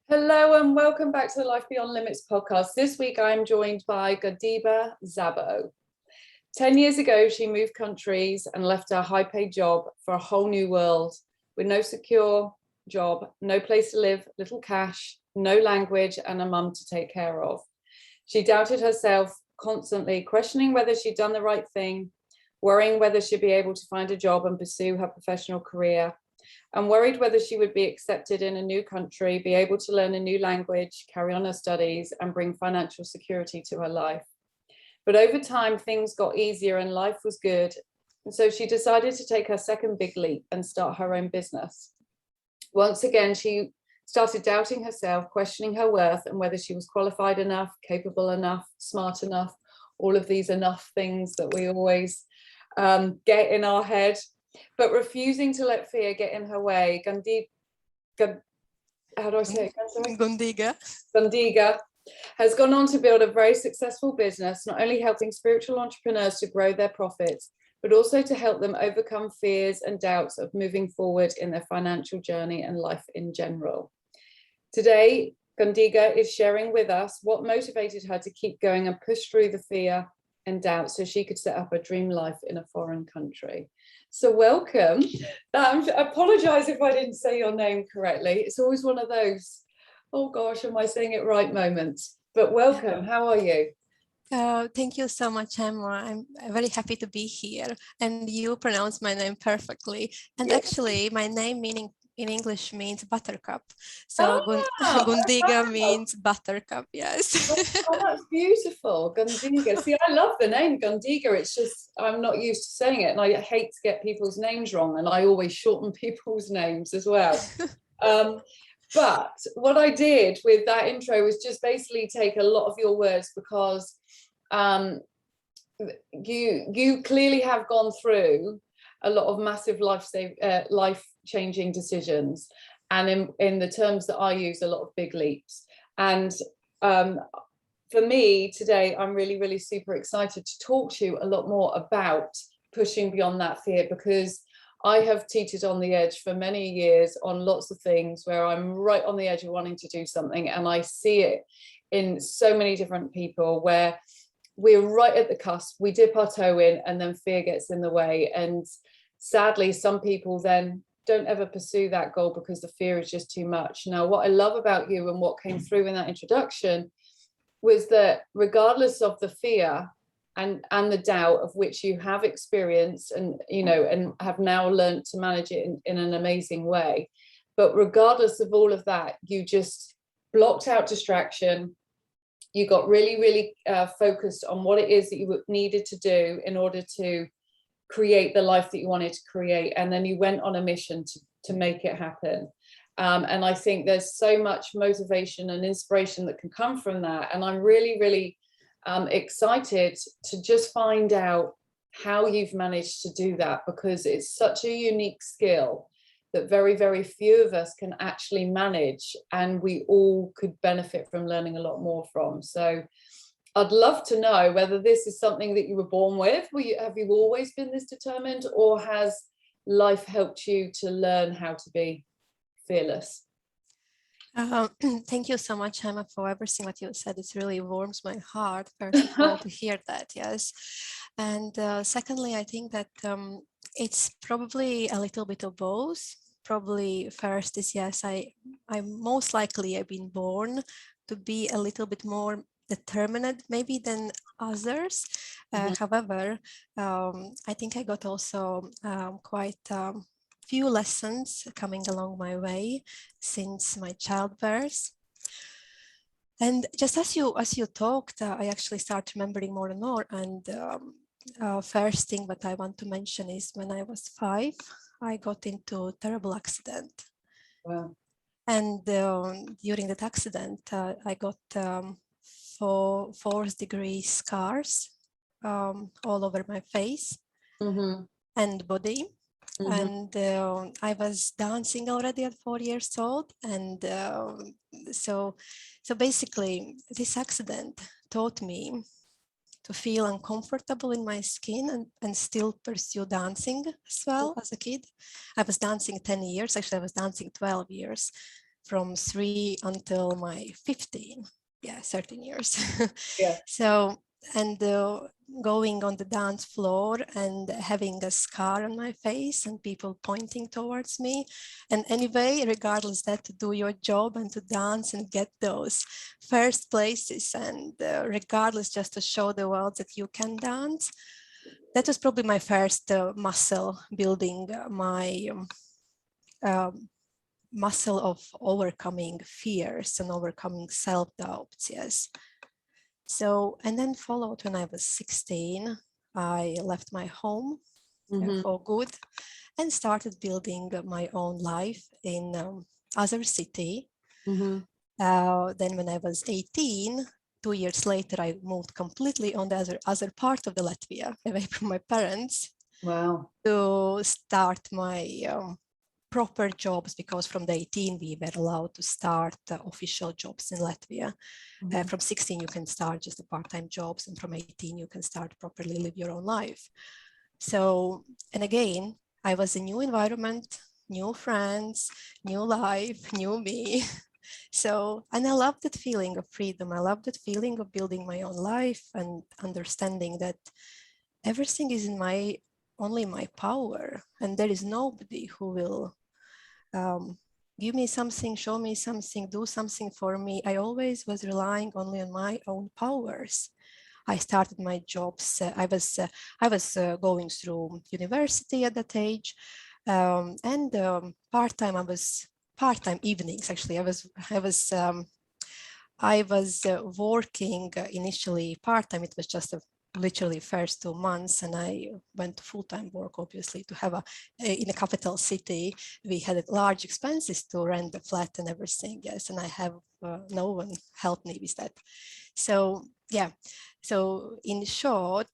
Hello and welcome back to the Life Beyond Limits podcast. This week I'm joined by Gundega. 10 years ago, she moved countries and left her high-paid job for a whole new world with no secure job, no place to live, little cash, no language, and a mum to take care of. She doubted herself constantly, questioning whether she'd done the right thing, worrying whether she'd be able to find a job and pursue her professional career, and worried whether she would be accepted in a new country, be able to learn a new language, carry on her studies, and bring financial security to her life. But over time, things got easier and life was good. And so she decided to take her second big leap and start her own business. Once again, she started doubting herself, questioning her worth and whether she was qualified enough, capable enough, smart enough, all of these enough things that we always get in our head, but refusing to let fear get in her way. Gundega has gone on to build a very successful business, not only helping spiritual entrepreneurs to grow their profits, but also to help them overcome fears and doubts of moving forward in their financial journey and life in general. Today, Gundega is sharing with us what motivated her to keep going and push through the fear and doubt so she could set up a dream life in a foreign country. So welcome. I apologize if I didn't say your name correctly. It's always one of those, oh gosh, am I saying it right moments? But welcome, how are you? Thank you so much, Emma. I'm very happy to be here. And you pronounce my name perfectly. And actually, my name meaning in English means buttercup. So Gundega means buttercup, yes. Oh, that's beautiful, Gundega. See, I love the name Gundega. It's just, I'm not used to saying it. And I hate to get people's names wrong. And I always shorten people's names as well. But what I did with that intro was just basically take a lot of your words because you clearly have gone through a lot of massive life-changing decisions, and in the terms that I use, a lot of big leaps. And for me today, I'm really super excited to talk to you a lot more about pushing beyond that fear, because I have teetered on the edge for many years on lots of things where I'm right on the edge of wanting to do something, and I see it in so many different people where we're right at the cusp, we dip our toe in, and then fear gets in the way. And sadly, some people then don't ever pursue that goal because the fear is just too much. Now, what I love about you and what came through in that introduction was that regardless of the fear and the doubt of which you have experienced and, and have now learned to manage it in an amazing way, but regardless of all of that, you just blocked out distraction. You got really focused on what it is that you needed to do in order to create the life that you wanted to create. And then you went on a mission to make it happen. And I think there's so much motivation and inspiration that can come from that. And I'm really excited to just find out how you've managed to do that, because it's such a unique skill that very few of us can actually manage, and we all could benefit from learning a lot more from. So I'd love to know whether this is something that you were born with. Have you always been this determined, or has life helped you to learn how to be fearless? Thank you so much, Emma, for everything that you said. It really warms my heart, first of all, to hear that, yes. And secondly, I think that it's probably a little bit of both. Probably first is, yes, I most likely have been born to be a little bit more determined maybe than others. However, I think I got also quite few lessons coming along my way since my childbirth. And just as you talked, I actually start remembering more and more. And first thing that I want to mention is when I was 5, I got into a terrible accident. Wow. And during that accident, I got 4th-degree scars all over my face and body. And I was dancing already at 4 years old. And so basically this accident taught me to feel uncomfortable in my skin and still pursue dancing as well as a kid. I was dancing 10 years, actually I was dancing 12 years, from 3 until my 15, yeah, 13 years. Yeah. So, and going on the dance floor and having a scar on my face and people pointing towards me. And anyway, regardless that, to do your job and to dance and get those first places, and regardless, just to show the world that you can dance. That was probably my first muscle building, my muscle of overcoming fears and overcoming self-doubts, yes. So, and then followed when I was 16, I left my home for good and started building my own life in other city. Then when I was 18, 2 years later, I moved completely on the other part of the Latvia, away from my parents. Wow. To start my proper jobs, because from the 18 we were allowed to start official jobs in Latvia. From 16 you can start just the part-time jobs, and from 18 you can start properly live your own life. So, and again, I was a new environment, new friends, new life, new me. So, and I love that feeling of freedom. I love that feeling of building my own life and understanding that everything is in only my power, and there is nobody who will give me something, show me something, do something for me. I always was relying only on my own powers. I started my jobs. I was going through university at that age, and part-time. I was part-time evenings. Actually, I was working initially part-time. It was just literally first 2 months, and I went to full-time work, obviously, to have in a capital city. We had large expenses to rent the flat and everything, yes, and I have no one helped me with that. So yeah, so in short,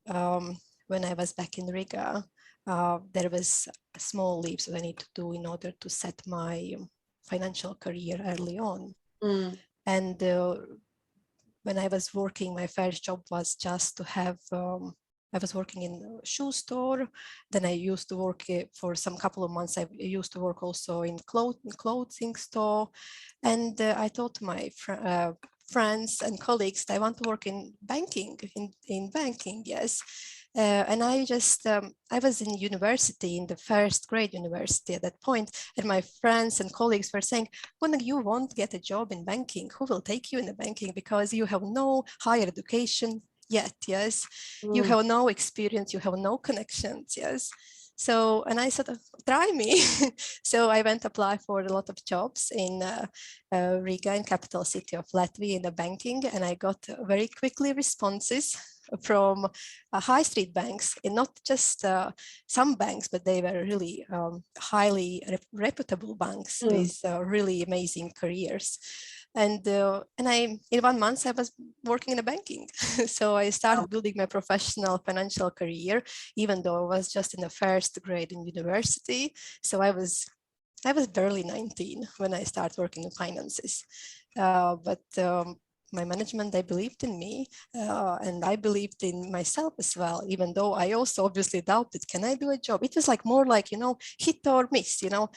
when I was back in Riga, there was small leaps that I need to do in order to set my financial career early on. And when I was working, my first job was just to have, I was working in a shoe store. Then I used to work for some couple of months. I used to work also in clothing store. And I told my friends and colleagues that I want to work in banking, in banking, yes. And I just, I was in university, in the first grade university at that point, and my friends and colleagues were saying, Gundega, you won't get a job in banking. Who will take you in the banking? Because you have no higher education yet, yes. You have no experience, you have no connections, yes. So, and I said, try me. So I went to apply for a lot of jobs in Riga, in capital city of Latvia, in the banking, and I got very quickly responses from high street banks, and not just some banks, but they were really highly reputable banks with really amazing careers. And in 1 month I was working in a banking. So I started building my professional financial career, even though I was just in the first grade in university. So I was barely 19 when I started working in finances. But my management, they believed in me, and I believed in myself as well, even though I also obviously doubted, can I do a job? It was like more like, you know, hit or miss, you know.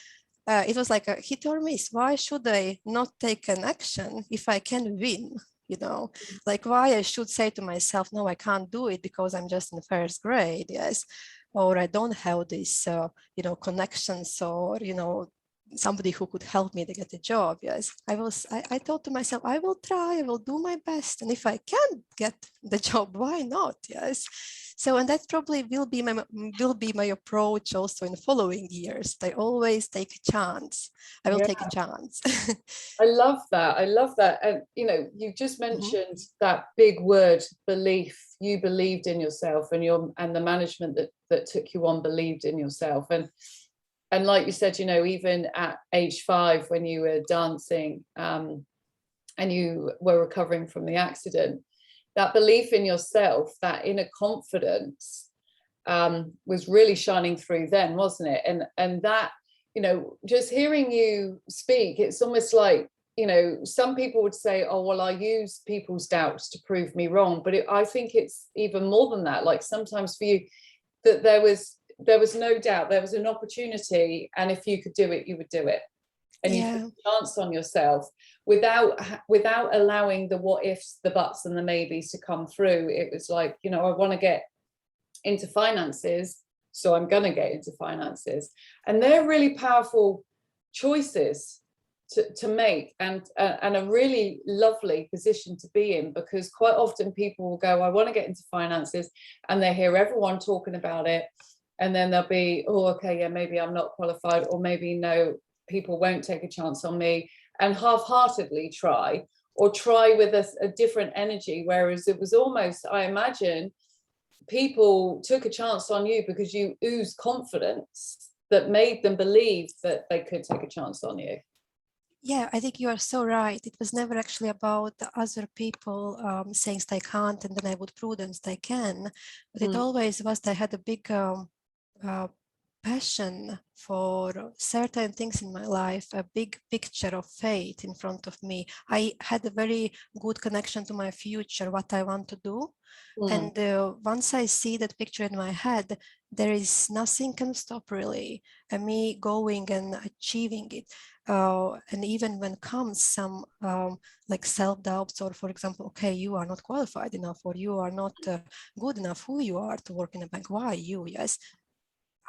It was like a hit or miss. Why should I not take an action if I can win? You know, like why I should say to myself, no, I can't do it because I'm just in the first grade, yes, or I don't have this, you know, connections, or, you know, somebody who could help me to get a job. Yes, I thought to myself, I will try, I will do my best, and if I can't get the job, why not? Yes. So, and that probably will be my approach also in the following years. I always take a chance. I will take a chance. I love that. I love that. And you know, you just mentioned that big word, belief. You believed in yourself, and the management that took you on believed in yourself. And like you said, you know, even at age 5, when you were dancing and you were recovering from the accident, that belief in yourself, that inner confidence was really shining through then, wasn't it? And that, you know, just hearing you speak, it's almost like you know, some people would say, oh, well, I use people's doubts to prove me wrong. But I think it's even more than that. Like sometimes for you, that there was no doubt, there was an opportunity. And if you could do it, you would do it. And you took a chance on yourself without allowing the what ifs, the buts and the maybes to come through. It was like, you know, I want to get into finances, so I'm going to get into finances. And they're really powerful choices to make, and a really lovely position to be in, because quite often people will go, I want to get into finances, and they hear everyone talking about it, and then they'll be, oh, okay, yeah, maybe I'm not qualified, or maybe no, people won't take a chance on me, and half-heartedly try, or try with a different energy. Whereas it was almost, I imagine, people took a chance on you because you oozed confidence that made them believe that they could take a chance on you. Yeah, I think you are so right. It was never actually about the other people saying they can't, and then I would prove them they can. But it always was, I had a big passion for certain things in my life, a big picture of fate in front of me. I had a very good connection to my future, what I want to do. And once I see that picture in my head, there is nothing can stop really me going and achieving it. And even when comes some like self-doubts, or for example, okay, you are not qualified enough, or you are not good enough who you are to work in a bank. Why you? Yes,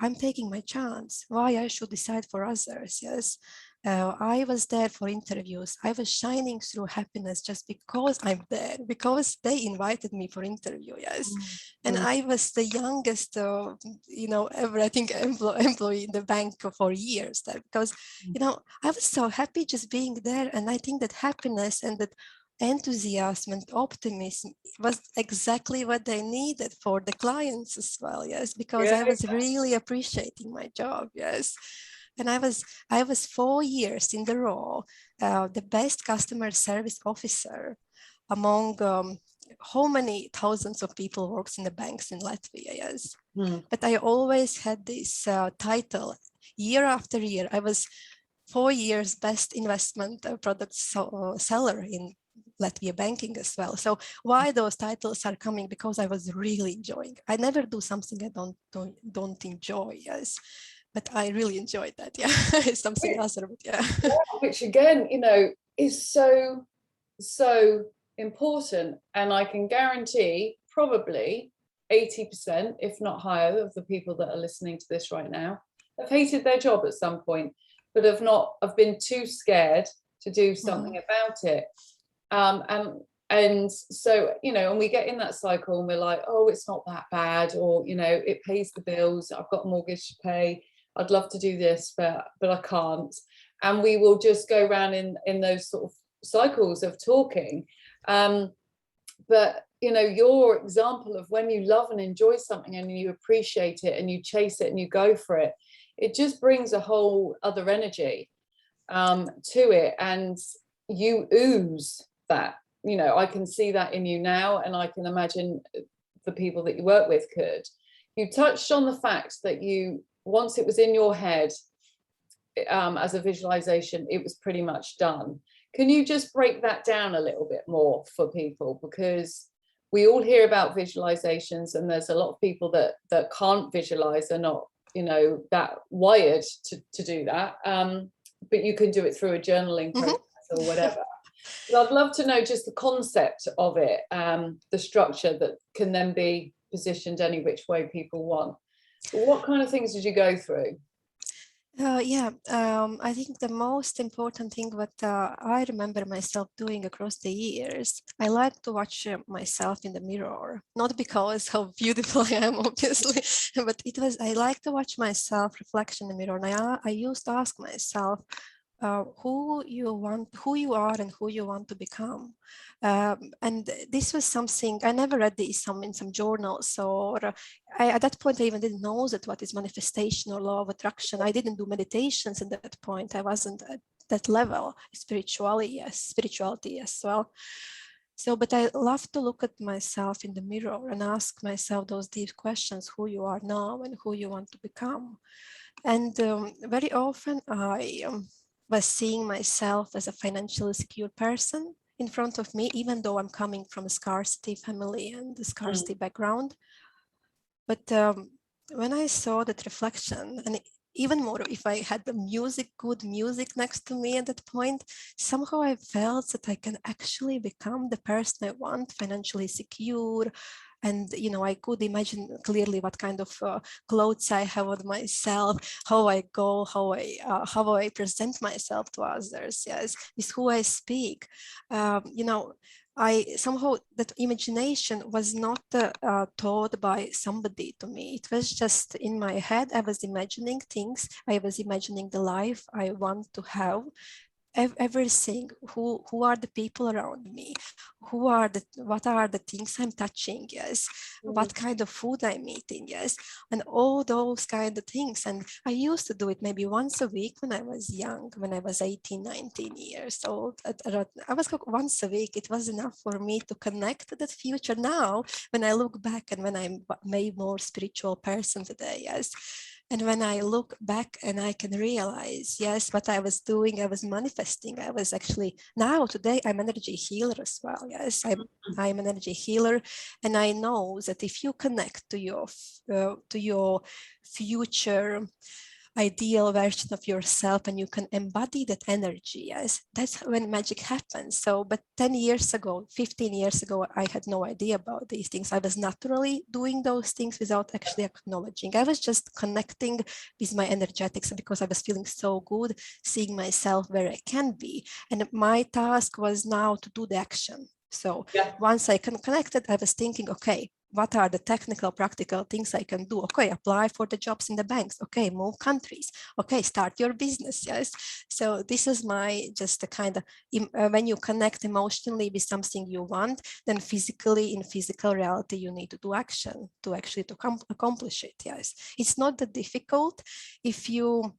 I'm taking my chance. Why I should decide for others? Yes. I was there for interviews. I was shining through happiness just because I'm there, because they invited me for interview. Yes. And I was the youngest, you know, ever, I think, employee in the bank for years there, because, you know, I was so happy just being there. And I think that happiness and that enthusiasm and optimism was exactly what they needed for the clients as well. Yes, because I was really appreciating my job. Yes. And I was 4 years in the row the best customer service officer among how many thousands of people works in the banks in Latvia. Yes. But I always had this title year after year. I was 4 years best investment product seller in Latvia banking as well. So why those titles are coming? Because I was really enjoying. I never do something I don't enjoy. Yes, but I really enjoyed that. Yeah, it's something else. But yeah. Which again, you know, is so important. And I can guarantee probably 80%, if not higher, of the people that are listening to this right now have hated their job at some point, but have been too scared to do something about it. And so, you know, and we get in that cycle and we're like, oh, it's not that bad, or, you know, it pays the bills, I've got a mortgage to pay, I'd love to do this, but I can't. And we will just go around in those sort of cycles of talking. But, you know, your example of when you love and enjoy something and you appreciate it and you chase it and you go for it, it just brings a whole other energy to it. And you ooze that. You know, I can see that in you now, and I can imagine the people that you work with could. You touched on the fact that you, once it was in your head as a visualization, it was pretty much done. Can you just break that down a little bit more for people? Because we all hear about visualizations, and there's a lot of people that can't visualize, they're not, you know, that wired to do that. But you can do it through a journaling process or whatever. But I'd love to know just the concept of it, the structure that can then be positioned any which way people want. What kind of things did you go through? I think the most important thing what I remember myself doing across the years, I like to watch myself in the mirror, not because how beautiful I am, obviously, but I like to watch myself reflection in the mirror. And I used to ask myself, who you are and who you want to become. And this was something, I never read this in some journals, or at that point I even didn't know that what is manifestation or law of attraction. I didn't do meditations at that point. I wasn't at that level. Spirituality as well. So, but I love to look at myself in the mirror and ask myself those deep questions, who you are now and who you want to become. And very often was seeing myself as a financially secure person in front of me, even though I'm coming from a scarcity family and a scarcity background. But when I saw that reflection, and even more, if I had the music, good music next to me at that point, somehow I felt that I can actually become the person I want, financially secure. And, you know, I could imagine clearly what kind of clothes I have on myself, how I go, how I present myself to others. Yes, is who I speak. You know, I somehow, that imagination was not taught by somebody to me. It was just in my head. I was imagining things. I was imagining the life I want to have. Everything, who are the people around me, what are the things I'm touching, yes, what kind of food I'm eating, yes, and all those kind of things. And I used to do it maybe once a week when I was young, when I was 18, 19 years old. I was once a week. It was enough for me to connect to that future. Now when I look back, and when I'm maybe more spiritual person today, yes, and when I look back and I can realize, yes, what I was doing, I was manifesting. I was actually, now today I'm an energy healer as well. Yes, I'm an energy healer, and I know that if you connect to your future ideal version of yourself and you can embody that energy, yes, that's when magic happens. So, but 10 years ago, 15 years ago, I had no idea about these things. I was naturally doing those things without actually acknowledging. I was just connecting with my energetics because I was feeling so good, seeing myself where I can be. And my task was now to do the action. So once I connected, I was thinking, okay, what are the technical, practical things I can do? Okay, apply for the jobs in the banks. Okay, move countries. Okay, start your business. Yes. So this is my just a kind of, when you connect emotionally with something you want, then physically, in physical reality, you need to do action to actually to accomplish it. Yes. It's not that difficult if you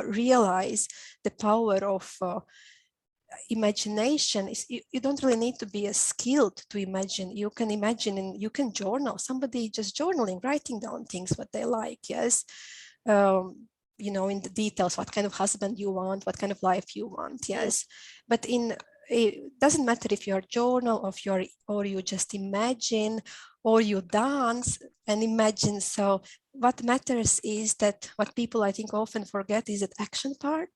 realize the power of imagination. Is you don't really need to be a skilled to imagine. You can imagine, and you can journal. Somebody just journaling, writing down things what they like. Yes. You know, in the details, what kind of husband you want, what kind of life you want. Yes. But it doesn't matter if you're journal, or you just imagine, or you dance and imagine. So what matters is that what people I think often forget is that action part.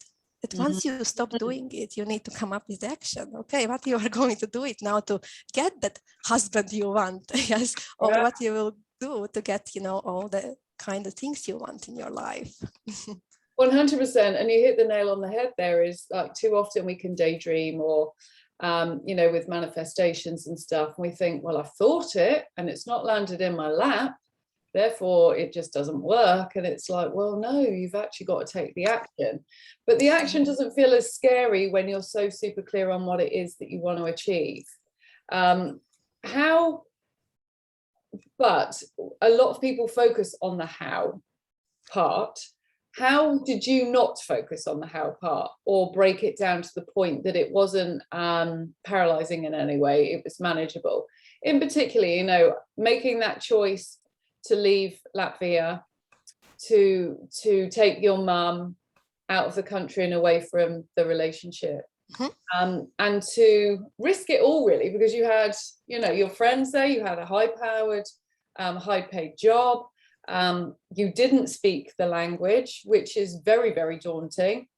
That once you stop doing it, you need to come up with action. Okay, what you are going to do it now to get that husband you want, yes, or what you will do to get, you know, all the kind of things you want in your life. 100%. And you hit the nail on the head there. Is like, too often we can daydream, or you know, with manifestations and stuff, and we think, well, I've thought it and it's not landed in my lap, therefore it just doesn't work. And it's like, well, no, you've actually got to take the action. But the action doesn't feel as scary when you're so super clear on what it is that you want to achieve. But a lot of people focus on the how part. How did you not focus on the how part, or break it down to the point that it wasn't paralyzing in any way, it was manageable? In particular, you know, making that choice to leave Latvia, to take your mum out of the country and away from the relationship, and to risk it all, really, because you had, you know, your friends there, you had a high-powered, high-paid job, you didn't speak the language, which is very, very daunting,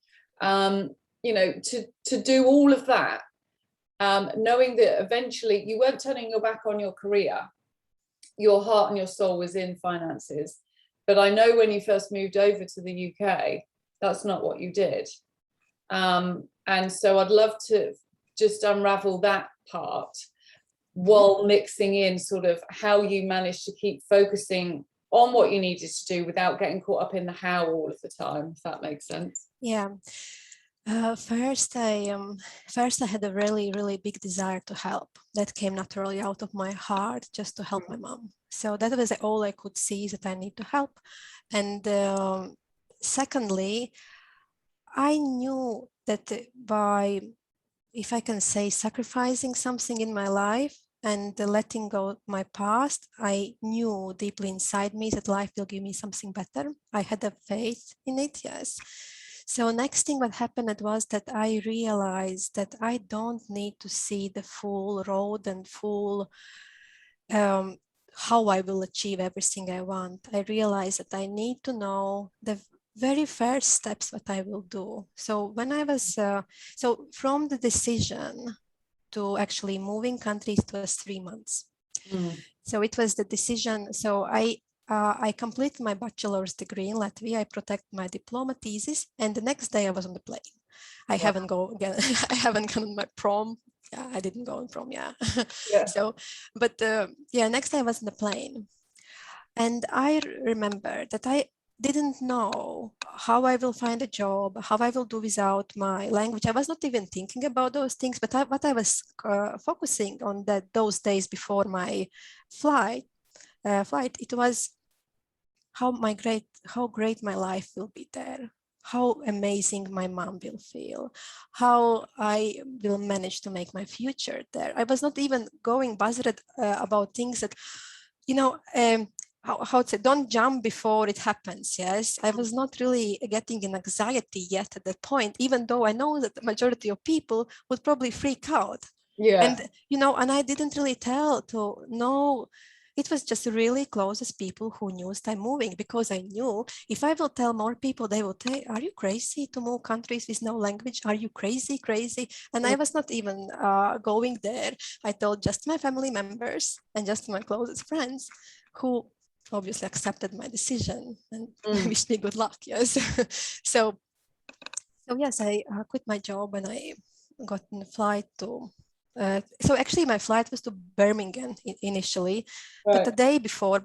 you know, to do all of that, knowing that eventually you weren't turning your back on your career. Your heart and your soul was in finances. But I know when you first moved over to the UK, that's not what you did. And so I'd love to just unravel that part, while mixing in sort of how you managed to keep focusing on what you needed to do without getting caught up in the how all of the time, if that makes sense. Yeah. First, I had a really, really big desire to help. That came naturally out of my heart, just to help my mom. So that was all I could see, that I need to help. And secondly, I knew that by, if I can say, sacrificing something in my life and letting go of my past, I knew deeply inside me that life will give me something better. I had a faith in it, yes. So next thing what happened was that I realized that I don't need to see the full road and full how I will achieve everything I want. I realized that I need to know the very first steps what I will do. So when I was, so from the decision to actually moving countries, it was 3 months. So it was the decision. So I completed my bachelor's degree in Latvia. I protected my diploma thesis, and the next day I was on the plane. I haven't gone again. I haven't gone on my prom. Yeah, I didn't go on prom. Yeah. So, but yeah, next day I was on the plane, and I remember that I didn't know how I will find a job, how I will do without my language. I was not even thinking about those things, but what I was focusing on those days before my flight, it was how great my life will be there, how amazing my mom will feel, how I will manage to make my future there. I was not even going buzzed about things that, you know, how to say, don't jump before it happens. Yes, I was not really getting an anxiety yet at that point, even though I know that the majority of people would probably freak out. And, you know, and I didn't really know. It was just really closest people who knew I'm moving, because I knew if I will tell more people, they will say, are you crazy to move countries with no language? Are you crazy? And I was not even going there. I told just my family members and just my closest friends, who obviously accepted my decision and wished me good luck. Yes. So yes, I quit my job and I got on a flight to so actually my flight was to Birmingham initially, but a day before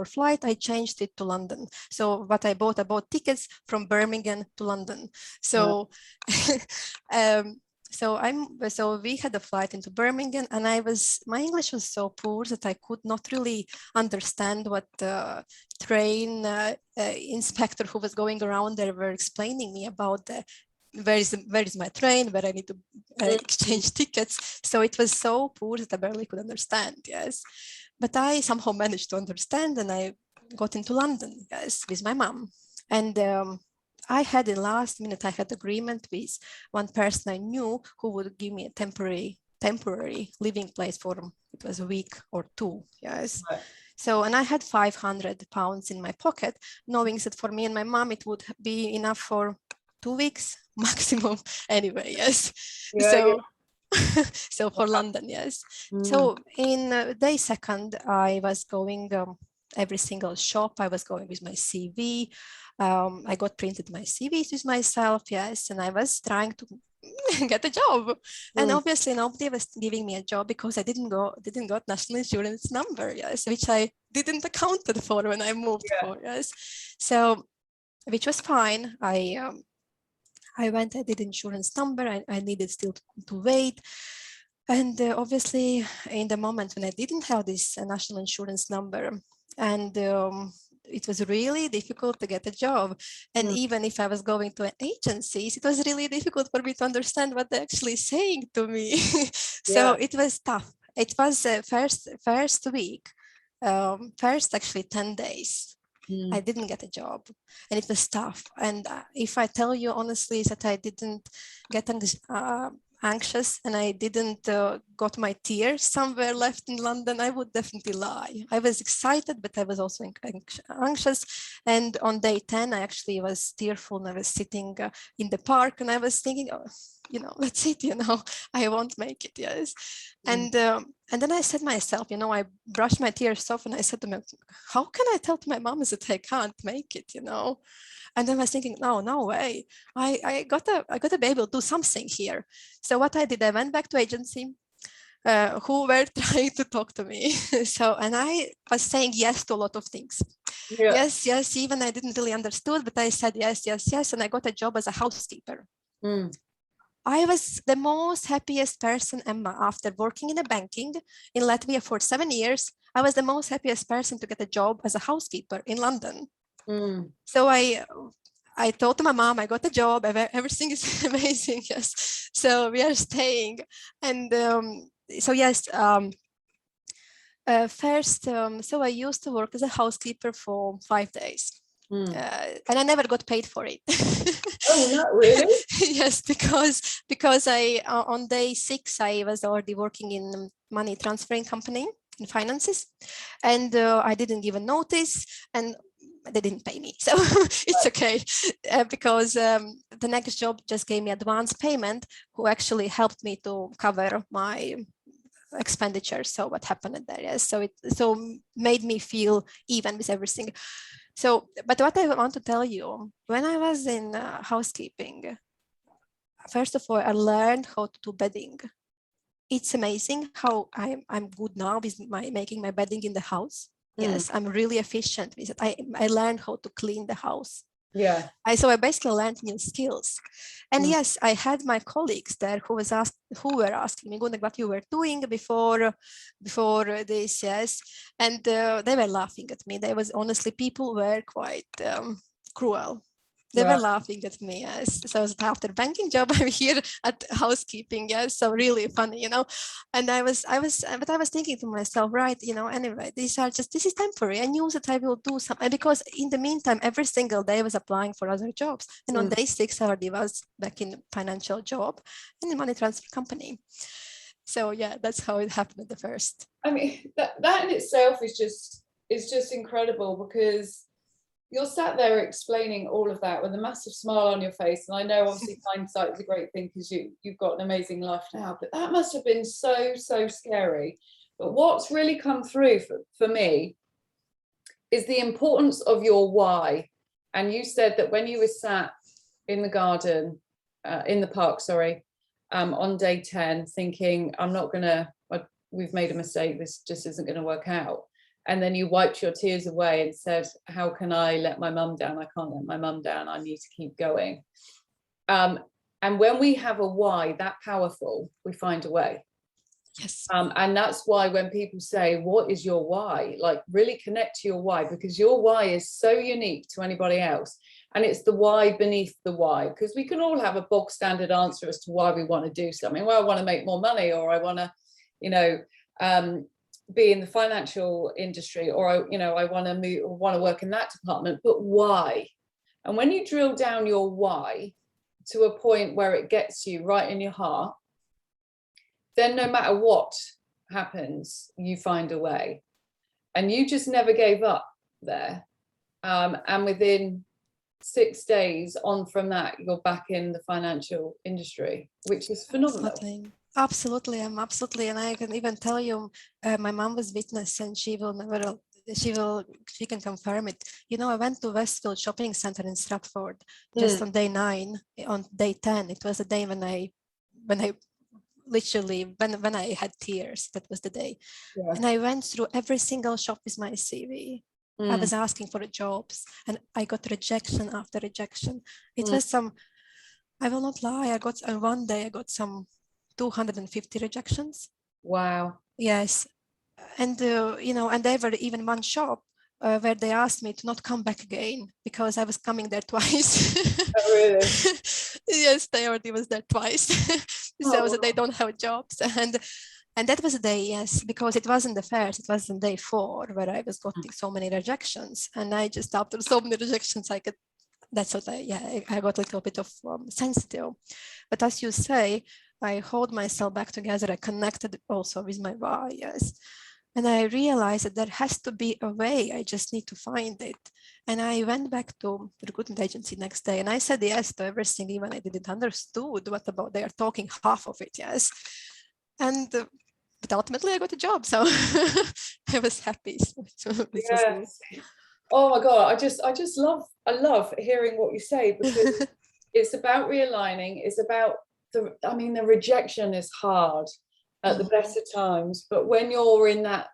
flight, I changed it to London. So what I bought tickets from Birmingham to London. So, so we had a flight into Birmingham, and my English was so poor that I could not really understand what the train inspector who was going around there were explaining me about where is my train, where I need to exchange tickets. So it was so poor that I barely could understand. Yes, but I somehow managed to understand, and I got into London, yes, with my mom. And I had in last minute, I had agreement with one person I knew who would give me a temporary living place for, it was a week or two. Yes. So, and I had £500 in my pocket, knowing that for me and my mom, it would be enough for 2 weeks maximum anyway. Yes. So for London, yes. So in day second, I was going every single shop. I was going with my CV. I got printed my CVs with myself, yes, and I was trying to get a job. And obviously nobody was giving me a job because I didn't got national insurance number, yes, which I didn't accounted for when I moved for, yes. So, which was fine. I went, I did insurance number. I needed still to wait. And obviously in the moment when I didn't have this national insurance number, and it was really difficult to get a job. And even if I was going to agencies, it was really difficult for me to understand what they're actually saying to me. So it was tough. It was first week, first actually 10 days. I didn't get a job, and it was tough. And if I tell you honestly that I didn't get anxious and I didn't got my tears somewhere left in London, I would definitely lie. I was excited, but I was also anxious. And on day 10, I actually was tearful, and I was sitting in the park, and I was thinking, oh, you know, that's it, you know, I won't make it, yes. And then I said myself, you know, I brushed my tears off, and I said to me, how can I tell to my mom that I can't make it, you know? And then I was thinking, no way. I gotta be able to do something here. So what I did, I went back to agency who were trying to talk to me. So, and I was saying yes to a lot of things. Yes, even I didn't really understood, but I said yes, and I got a job as a housekeeper. I was the most happiest person, Emma, after working in a banking in Latvia for 7 years. I was the most happiest person to get a job as a housekeeper in London. So I told my mom I got a job, everything is amazing, yes. So we are staying, and so yes, first, so I used to work as a housekeeper for 5 days. And I never got paid for it. Oh, not really? Yes, because I on day 6 I was already working in money transferring company in finances, and I didn't give a notice, and they didn't pay me, so it's okay, because the next job just gave me advance payment, who actually helped me to cover my expenditure. So what happened there? Yes, so it made me feel even with everything. So, but what I want to tell you, when I was in housekeeping, first of all, I learned how to do bedding. It's amazing how I'm good now with making my bedding in the house. Yes, I'm really efficient with it. I learned how to clean the house. Yeah. So I basically learned new skills. And yes, I had my colleagues there who were asking me, Gundega, what you were doing before this, yes. And they were laughing at me. Honestly, people were quite cruel. They were laughing at me, yes. So after banking job, I'm here at housekeeping, yes. So really funny, And I was thinking to myself, right, anyway, this is temporary. I knew that I will do something, because in the meantime, every single day I was applying for other jobs. And on day 6, I already was back in financial job and in money transfer company. So yeah, that's how it happened at the first. I mean, that in itself is just incredible, because you're sat there explaining all of that with a massive smile on your face. And I know obviously hindsight is a great thing, because you've got an amazing life now, but that must have been so scary. But what's really come through for me is the importance of your why. And you said that when you were sat in the garden, in the park, sorry, on day 10, thinking, we've made a mistake, this just isn't going to work out. And then you wiped your tears away and said, how can I let my mum down? I can't let my mum down. I need to keep going. And when we have a why that powerful, we find a way. Yes. And that's why when people say, what is your why? Like, really connect to your why, because your why is so unique to anybody else. And it's the why beneath the why, because we can all have a bog standard answer as to why we want to do something. Well, I want to make more money, or I want to, be in the financial industry, or I want to move, or want to work in that department. But why? And when you drill down your why to a point where it gets you right in your heart, then no matter what happens, you find a way. And you just never gave up there. And within 6 days on from that, you're back in the financial industry, which is phenomenal. Absolutely, and I can even tell you, my mom was witness, and she can confirm it. I went to Westfield Shopping Center in Stratford just on day 9. On day 10, it was the day when I literally when I had tears. That was the day. Yeah. And I went through every single shop with my CV. I was asking for the jobs, and I got rejection after rejection. It was I will not lie, one day I got some 250 rejections. Wow. Yes. And and there were even one shop where they asked me to not come back again because I was coming there twice. Oh, really? Yes, they already was there twice. So that they don't have jobs. And that was the day, yes, because it wasn't the first, it was on day 4 where I was getting so many rejections. And I just, after so many rejections, that's what I got a little bit of sensitive. But as you say, I hold myself back together. I connected also with my why, yes. And I realized that there has to be a way. I just need to find it. And I went back to the recruitment agency next day, and I said yes to everything, even I didn't understood what about they are talking half of it, yes. And but ultimately I got a job, so I was happy. Yes. Oh my God, I love hearing what you say, because it's about realigning. It's about the rejection is hard at the best of times, but when you're in that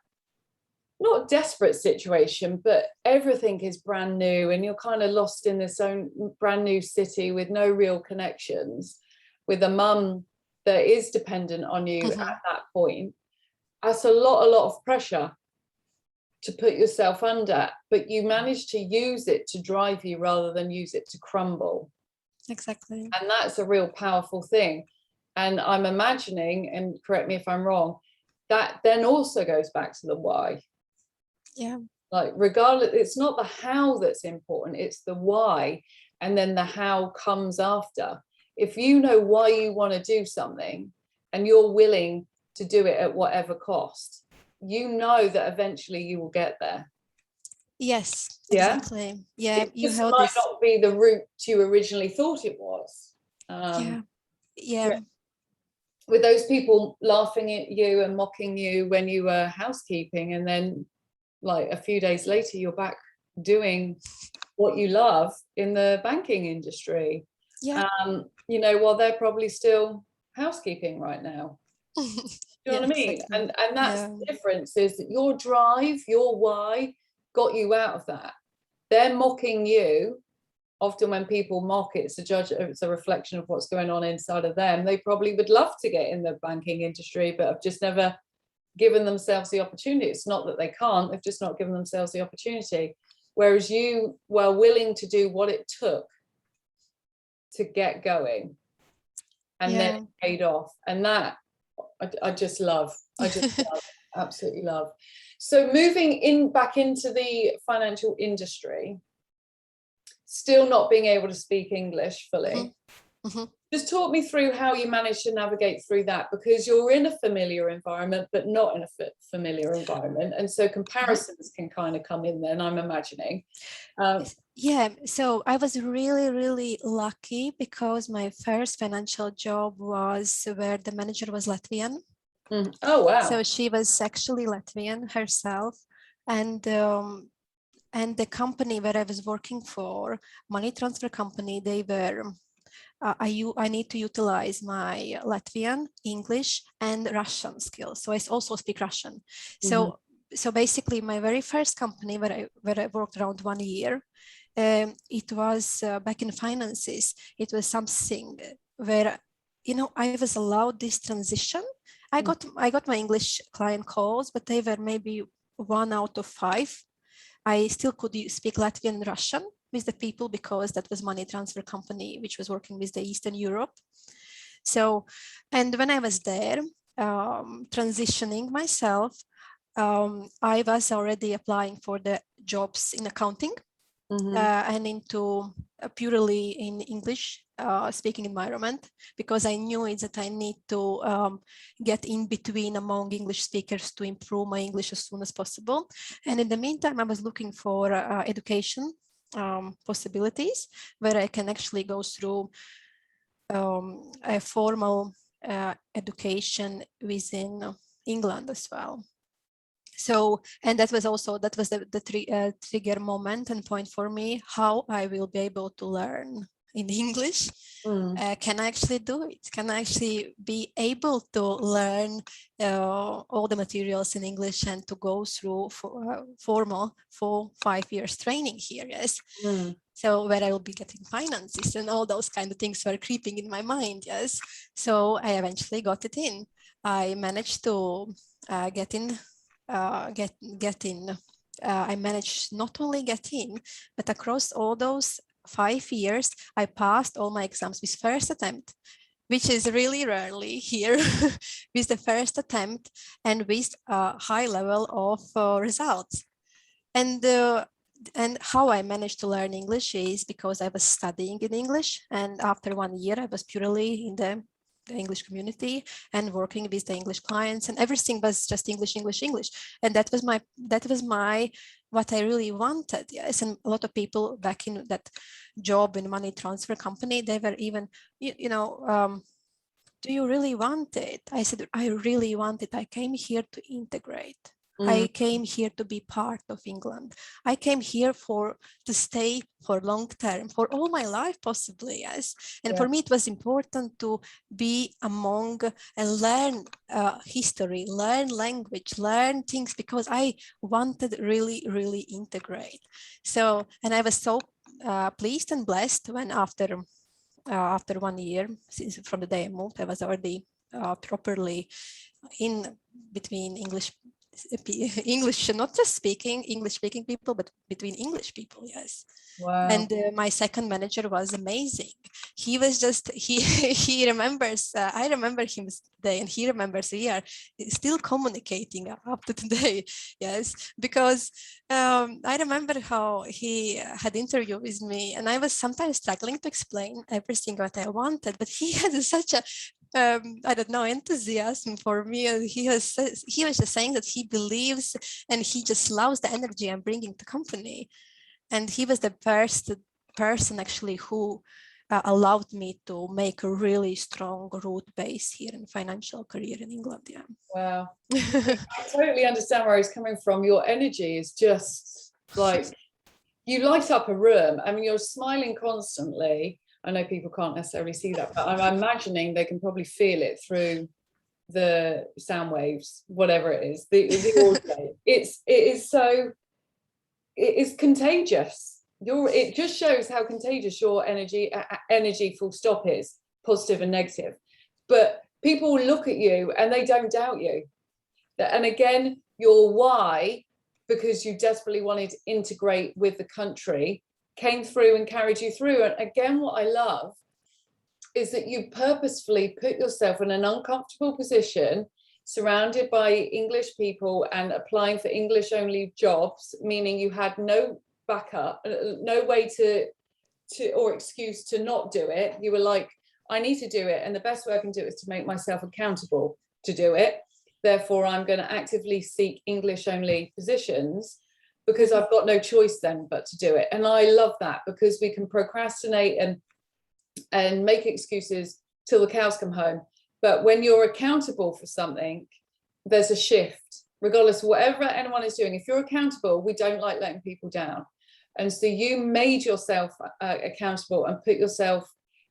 not desperate situation, but everything is brand new and you're kind of lost in this own brand new city with no real connections, with a mum that is dependent on you at that point, that's a lot of pressure to put yourself under, but you manage to use it to drive you rather than use it to crumble. Exactly. And that's a real powerful thing. And I'm imagining, and correct me if I'm wrong, that then also goes back to the why. Yeah. Like regardless, it's not the how that's important, it's the why, and then the how comes after. If you know why you want to do something and you're willing to do it at whatever cost, you know that eventually you will get there. Yes, Yeah, exactly. Yeah, it you just have might this. not be the route you originally thought it was. Yeah, Yeah. yeah, With those people laughing at you and mocking you when you were housekeeping, and then like a few days later you're back doing what you love in the banking industry. yeah. You know, while they're probably still housekeeping right now. Do you know Yeah, what I mean? exactly. And that's Yeah, the difference, is that your drive, your why got you out of that. They're mocking you. Often when people mock, it's a reflection of what's going on inside of them. They probably would love to get in the banking industry, but have just never given themselves the opportunity. It's not that they can't, they've just not given themselves the opportunity. Whereas you were willing to do what it took to get going, and then yeah. it paid off. And that I just love. I just love, absolutely love. So moving in back into the financial industry, still not being able to speak English fully. Mm-hmm. Just talk me through how you managed to navigate through that, because you're in a familiar environment, but not in a familiar environment. And so comparisons can kind of come in then, I'm imagining. Yeah, so I was really, really lucky because my first financial job was where the manager was Latvian. Oh, wow. So she was actually Latvian herself. And the company where I was working for, money transfer company, they were, I need to utilize my Latvian, English, and Russian skills. So I also speak Russian. So basically my very first company where I worked around 1 year, it was back in finances. It was something where, you know, I was allowed this transition. I got my English client calls, but they were maybe 1 out of 5. I still could speak Latvian and Russian with the people because that was money transfer company which was working with the Eastern Europe. So, and when I was there, transitioning myself, I was already applying for the jobs in accounting. And into purely in English speaking environment, because I knew it that I need to get in between among English speakers to improve my English as soon as possible. And in the meantime, I was looking for education possibilities where I can actually go through a formal education within England as well. So, and that was the trigger moment and point for me, how I will be able to learn in English. Can I actually do it? Can I actually be able to learn all the materials in English and to go through formal 4-5 years training here? Yes. So where I will be getting finances and all those kind of things were creeping in my mind. Yes. So I eventually got it in. I managed to get in. I managed not only get in, but across all those 5 years, I passed all my exams with first attempt, which is really rarely here with the first attempt and with a high level of results. And how I managed to learn English is because I was studying in English, and after 1 year, I was purely in the English community and working with the English clients, and everything was just English, English, English. And that was my what I really wanted. Yes. And a lot of people back in that job in money transfer company, they were even, do you really want it? I said, I really want it. I came here to integrate. I came here to be part of England. I came here to stay for long term, for all my life, possibly, yes. And for me, it was important to be among and learn history, learn language, learn things, because I wanted really, really integrate. So, and I was so pleased and blessed when after 1 year, since from the day I moved, I was already properly in between English English, not just English speaking people, but between English people, yes. Wow. And my second manager was amazing. He was just, he remembers, I remember him today, and he remembers we are still communicating up to today. Yes, because I remember how he had interview with me, and I was sometimes struggling to explain everything what I wanted, but he had such a I don't know, enthusiasm for me. And he was just saying that he believes and he just loves the energy I'm bringing to company. And he was the first person actually who allowed me to make a really strong root base here in financial career in England. Yeah. Wow. I totally understand where he's coming from. Your energy is just like, you light up a room. I mean, you're smiling constantly. I know people can't necessarily see that, but I'm imagining they can probably feel it through the sound waves, whatever it is, the audio. It is contagious. It just shows how contagious your energy full stop is, positive and negative. But people look at you and they don't doubt you. And again, your why, because you desperately wanted to integrate with the country, came through and carried you through. And again, what I love is that you purposefully put yourself in an uncomfortable position, surrounded by English people and applying for English only jobs, meaning you had no backup, no way to or excuse to not do it. You were like, I need to do it, and the best way I can do it is to make myself accountable to do it. Therefore, I'm going to actively seek English only positions, because I've got no choice then but to do it. And I love that, because we can procrastinate and make excuses till the cows come home. But when you're accountable for something, there's a shift, regardless of whatever anyone is doing. If you're accountable, we don't like letting people down. And so you made yourself accountable and put yourself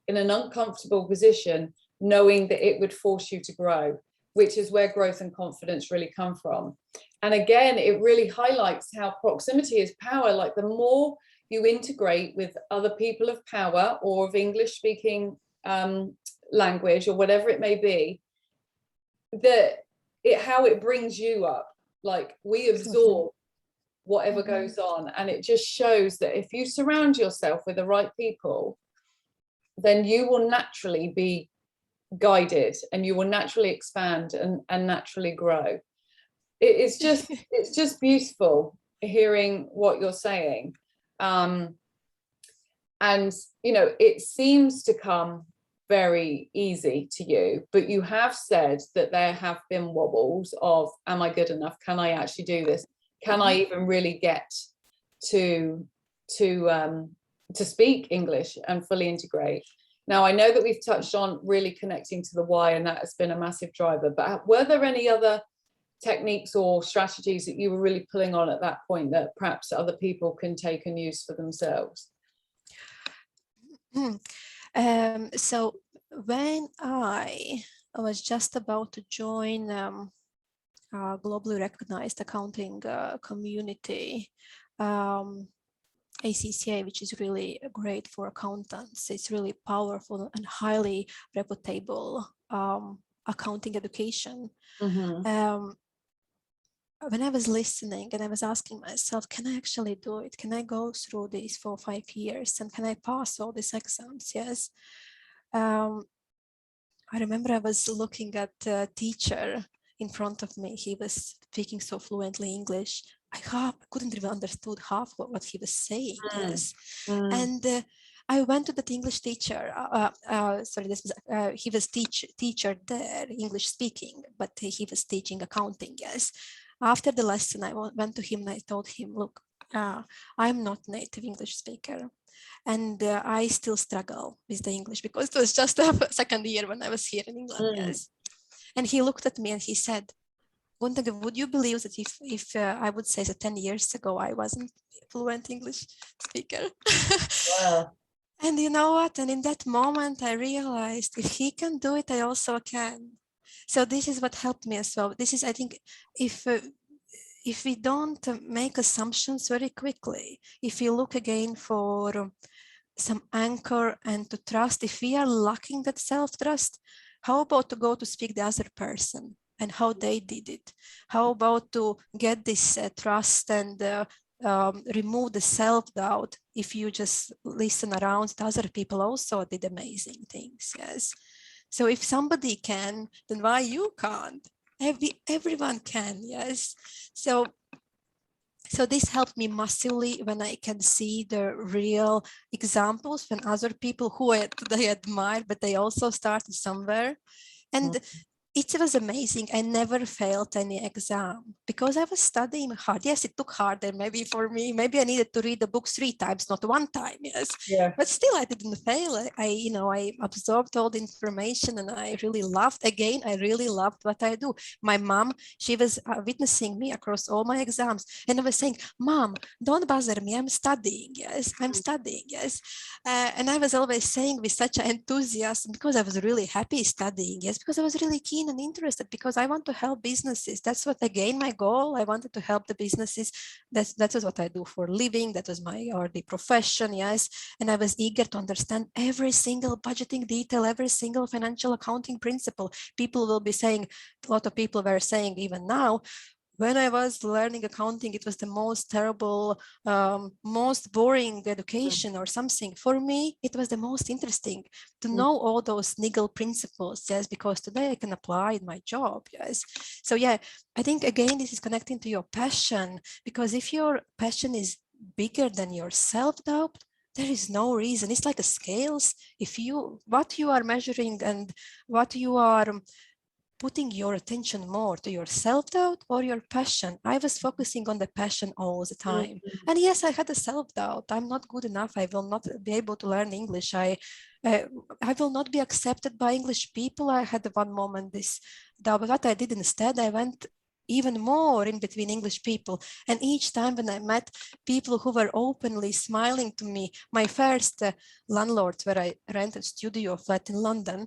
in an uncomfortable position, knowing that it would force you to grow, which is where growth and confidence really come from. And again, it really highlights how proximity is power. Like, the more you integrate with other people of power or of English speaking language or whatever it may be, how it brings you up. Like, we absorb whatever goes on, and it just shows that if you surround yourself with the right people, then you will naturally be guided, and you will naturally expand and naturally grow. It's just beautiful hearing what you're saying. And you know, it seems to come very easy to you, but you have said that there have been wobbles of, am I good enough? Can I actually do this? Can I even really get to speak English and fully integrate? Now, I know that we've touched on really connecting to the why, and that has been a massive driver, but were there any other techniques or strategies that you were really pulling on at that point that perhaps other people can take and use for themselves? So when I was just about to join a globally recognized accounting community, ACCA, which is really great for accountants, it's really powerful and highly reputable accounting education. When I was listening and I was asking myself, can I actually do it? Can I go through this for 5 years? And can I pass all these exams? Yes. I remember I was looking at a teacher in front of me. He was speaking so fluently English. I couldn't even understood half what he was saying. Yes. And I went to that English teacher. He was teacher there, English speaking, but he was teaching accounting. Yes. After the lesson, I went to him and I told him, look, I'm not native English speaker, and I still struggle with the English, because it was just the second year when I was here in England. Yes. And he looked at me and he said, Gundega, would you believe that if I would say that 10 years ago, I wasn't fluent English speaker? Wow. And you know what? And in that moment, I realized if he can do it, I also can. So this is what helped me as well. This is, I think, if we don't make assumptions very quickly, if we look again for some anchor and to trust, if we are lacking that self-trust, how about to go to speak the other person and how they did it? How about to get this trust and remove the self-doubt if you just listen around that other people also did amazing things, yes? So if somebody can, then why you can't? Everyone can, yes? So this helped me massively when I can see the real examples when other people who they admire, but they also started somewhere. And it was amazing. I never failed any exam because I was studying hard. Yes, it took harder maybe for me. Maybe I needed to read the books 3 times, not 1 time. Yes, Yeah. but still I didn't fail. I absorbed all the information and I really loved. Again, I really loved what I do. My mom, she was witnessing me across all my exams, and I was saying, "Mom, don't bother me. I'm studying. Yes, I'm studying. Yes," and I was always saying with such an enthusiasm because I was really happy studying. Yes, because I was really keen and interested because I want to help businesses. That's what, again, my goal. I wanted to help the businesses. That was what I do for a living. That was my already profession, yes. And I was eager to understand every single budgeting detail, every single financial accounting principle. People will be saying, a lot of people were saying even now, when I was learning accounting, it was the most terrible, most boring education or something. For me, it was the most interesting to know all those niggle principles, yes, because today I can apply in my job, yes. So yeah, I think again, this is connecting to your passion, because if your passion is bigger than your self-doubt, there is no reason. It's like a scales. If what you are measuring and what you are putting your attention more to your self-doubt or your passion. I was focusing on the passion all the time. And yes, I had a self-doubt. I'm not good enough. I will not be able to learn English. I will not be accepted by English people. I had one moment this doubt, but what I did instead, I went even more in between English people. And each time when I met people who were openly smiling to me, my first landlords where I rented studio flat in London,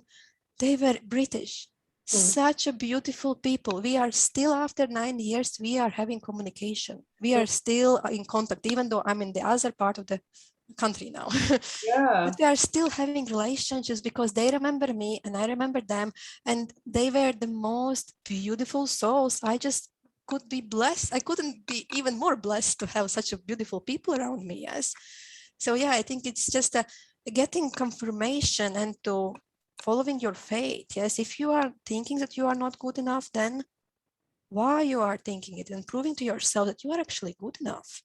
they were British. Such a beautiful people. We are still, after 9 years, we are having communication. We are still in contact, even though I'm in the other part of the country now. Yeah. But we are still having relationships because they remember me and I remember them. And they were the most beautiful souls. I just could be blessed. I couldn't be even more blessed to have such a beautiful people around me. Yes. So yeah, I think it's just getting confirmation and to following your faith. Yes, if you are thinking that you are not good enough, then why you are thinking it and proving to yourself that you are actually good enough.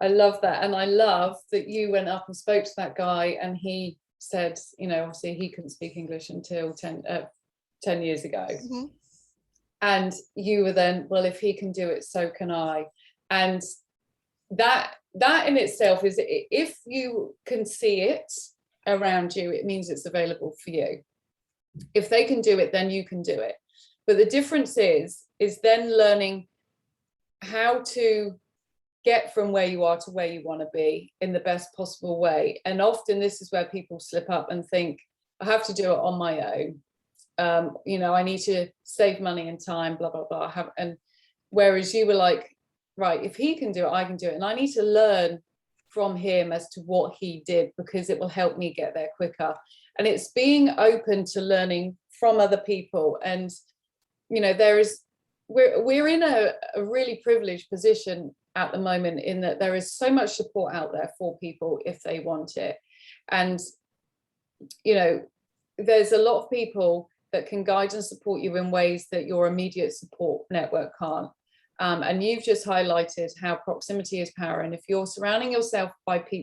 I love that. And I love that you went up and spoke to that guy and he said, you know, obviously he couldn't speak English until 10 years ago. And you were then, well, if he can do it, so can I. And that in itself is, if you can see it around you, it means it's available for you. If they can do it, then you can do it. But the difference is then learning how to get from where you are to where you want to be in the best possible way. And often this is where people slip up and think, I have to do it on my own. You know, I need to save money and time, blah, blah, blah. And whereas you were like, right, if he can do it, I can do it. And I need to learn from him as to what he did, because it will help me get there quicker. And it's being open to learning from other people. And, you know, we're in a really privileged position at the moment, in that there is so much support out there for people if they want it. And, you know, there's a lot of people that can guide and support you in ways that your immediate support network can't. And you've just highlighted how proximity is power. And if you're surrounding yourself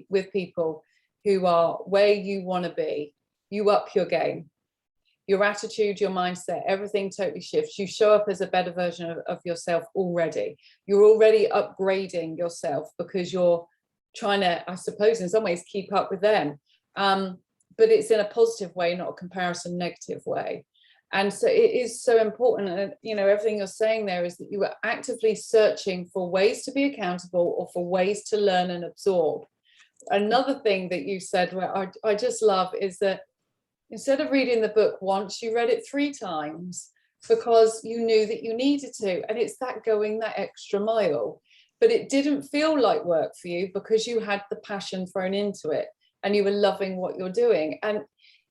with people who are where you want to be, you up your game. Your attitude, your mindset, everything totally shifts. You show up as a better version of yourself already. You're already upgrading yourself because you're trying to, I suppose, in some ways, keep up with them. But it's in a positive way, not a comparison negative way. And so it is so important. And, you know, everything you're saying there is that you are actively searching for ways to be accountable or for ways to learn and absorb. Another thing that you said, where I just love, is that instead of reading the book once, you read it 3 times because you knew that you needed to. And it's that going that extra mile. But it didn't feel like work for you because you had the passion thrown into it and you were loving what you're doing. And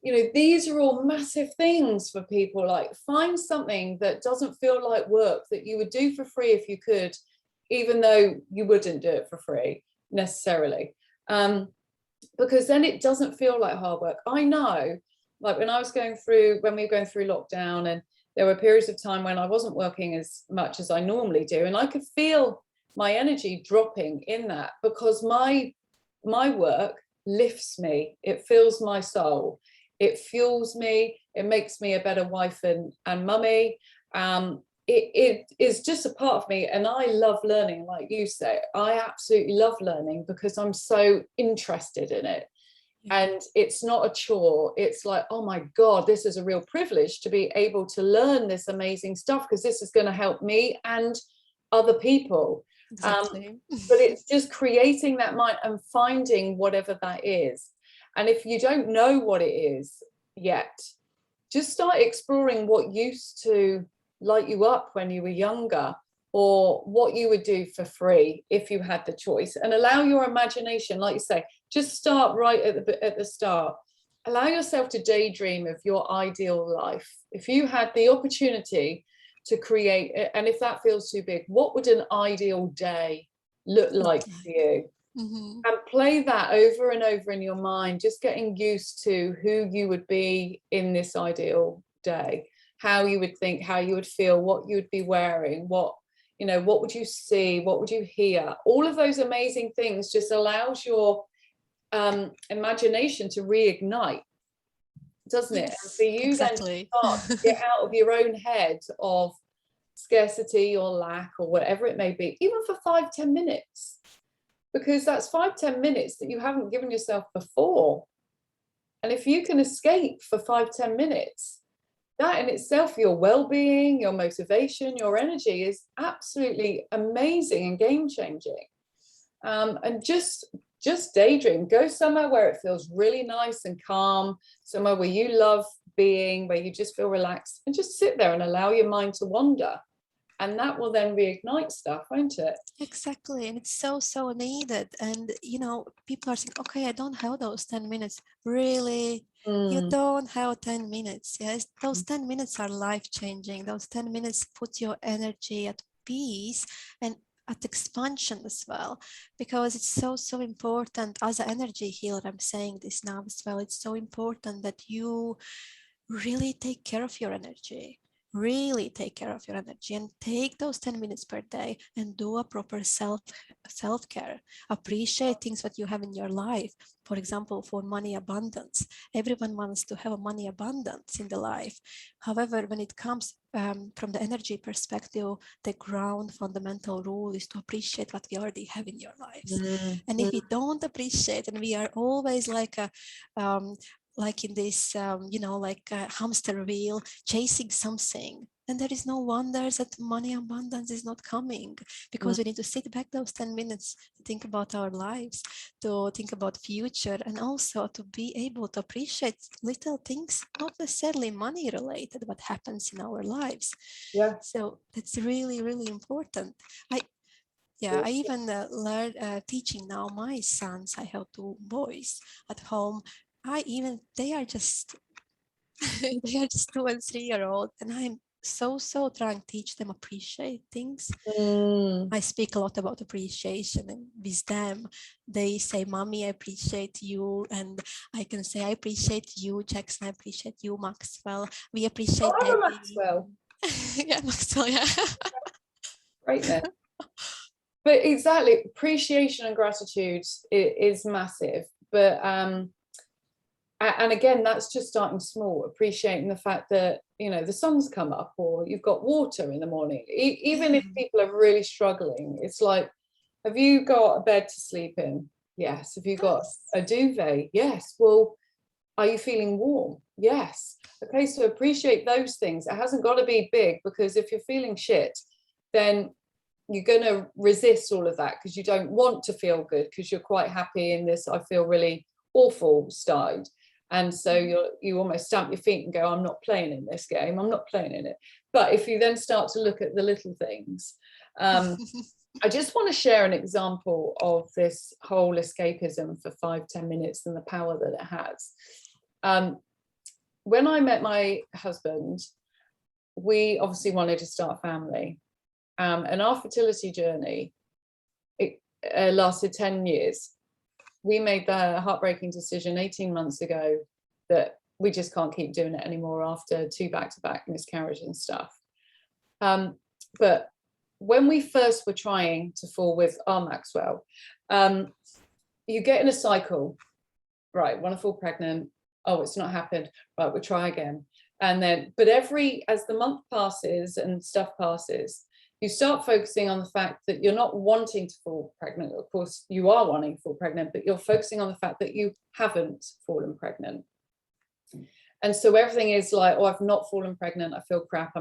you know, these are all massive things for people. Like, find something that doesn't feel like work, that you would do for free if you could, even though you wouldn't do it for free necessarily, because then it doesn't feel like hard work. I know, like when we were going through lockdown, and there were periods of time when I wasn't working as much as I normally do, and I could feel my energy dropping in that, because my work lifts me, it fills my soul, it fuels me, it makes me a better wife and mummy. It is just a part of me, and I love learning. Like you say, I absolutely love learning because I'm so interested in it. And it's not a chore. It's like, oh my God, this is a real privilege to be able to learn this amazing stuff, because this is going to help me and other people. Exactly. But it's just creating that mind and finding whatever that is. And if you don't know what it is yet, just start exploring what used to light you up when you were younger, or what you would do for free if you had the choice, and allow your imagination, like you say, just start right at the start. Allow yourself to daydream of your ideal life. If you had the opportunity to create, and if that feels too big, what would an ideal day look like for you? Mm-hmm. And play that over and over in your mind, just getting used to who you would be in this ideal day, how you would think, how you would feel, what you would be wearing, what would you see, what would you hear. All of those amazing things just allows your imagination to reignite, doesn't it? Yes, And for you exactly. then to start to get out of your own head of scarcity or lack or whatever it may be, even for 5-10 minutes, because that's 5-10 minutes that you haven't given yourself before. And if you can escape for 5-10 minutes, that in itself, your well-being, your motivation, your energy is absolutely amazing and game-changing. And just daydream. Go somewhere where it feels really nice and calm, somewhere where you love being, where you just feel relaxed, and just sit there and allow your mind to wander. And that will then reignite stuff, won't it? Exactly. And it's so needed. And, people are saying, okay, I don't have those 10 minutes. Really? You don't have 10 minutes. Yes. Those 10 minutes are life-changing. Those 10 minutes put your energy at peace and at expansion as well, because it's so important. As an energy healer, I'm saying this now as well. It's so important that you really take care of your energy. Really take care of your energy, and take those 10 minutes per day and do a proper self-care. Appreciate things that you have in your life. For example, for money abundance, everyone wants to have a money abundance in the life. However, when it comes from the energy perspective, the ground fundamental rule is to appreciate what we already have in your lives. And if we don't appreciate, and we are always like in this, like a hamster wheel chasing something, and there is no wonder that money abundance is not coming, because we need to sit back those 10 minutes to think about our lives, to think about future, and also to be able to appreciate little things, not necessarily money related, what happens in our lives. Yeah. So that's really, really important. I even learned teaching now my sons. I have 2 boys at home. They are just 2 and 3-year-old, and I'm so trying to teach them appreciate things. I speak a lot about appreciation, and with them they say, "Mommy, I appreciate you," and I can say, "I appreciate you, Jackson. I appreciate you, Maxwell. We appreciate Daddy." Maxwell. Yeah, Maxwell. Yeah. Great name. But exactly, appreciation and gratitude is massive. But and again, that's just starting small, appreciating the fact that, the sun's come up, or you've got water in the morning. Even if people are really struggling, it's like, have you got a bed to sleep in? Yes. Have you got a duvet? Yes. Well, are you feeling warm? Yes. Okay, so appreciate those things. It hasn't got to be big, because if you're feeling shit, then you're going to resist all of that, because you don't want to feel good, because you're quite happy in this I feel really awful side. And so you almost stamp your feet and go, I'm not playing in this game, I'm not playing in it. But if you then start to look at the little things, I just want to share an example of this whole escapism for 5-10 minutes and the power that it has. when I met my husband, we obviously wanted to start a family. And our fertility journey, it lasted 10 years. We made the heartbreaking decision 18 months ago that we just can't keep doing it anymore after 2 back-to-back miscarriages and stuff. But when we first were trying to fall with our Maxwell, you get in a cycle, right? Want to fall pregnant? Oh, it's not happened. Right, we'll try again. And then, but as the month passes and stuff passes, you start focusing on the fact that you're not wanting to fall pregnant. Of course, you are wanting to fall pregnant, but you're focusing on the fact that you haven't fallen pregnant. And so everything is like, oh, I've not fallen pregnant. I feel crap. I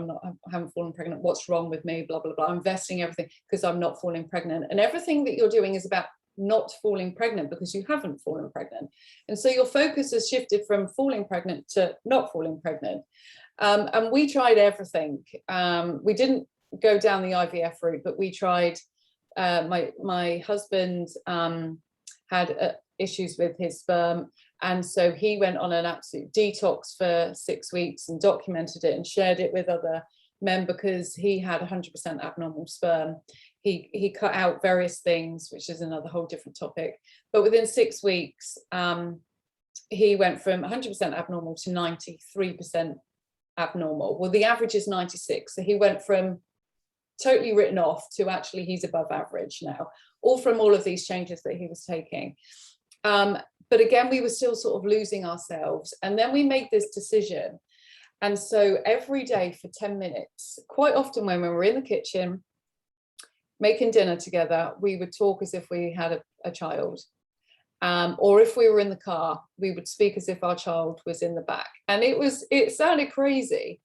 haven't fallen pregnant. What's wrong with me? Blah, blah, blah. I'm investing everything because I'm not falling pregnant. And everything that you're doing is about not falling pregnant because you haven't fallen pregnant. And so your focus has shifted from falling pregnant to not falling pregnant. And we tried everything. We didn't go down the IVF route, but we tried. My husband had issues with his sperm, and so he went on an absolute detox for 6 weeks and documented it and shared it with other men because he had 100% abnormal sperm. He cut out various things, which is another whole different topic, but within 6 weeks he went from 100% abnormal to 93% abnormal. Well, the average is 96, so he went from totally written off to actually he's above average now, all from all of these changes that he was taking. But again, we were still sort of losing ourselves. And then we made this decision. And so every day for 10 minutes, quite often when we were in the kitchen, making dinner together, we would talk as if we had a child. Or if we were in the car, we would speak as if our child was in the back. And it sounded crazy.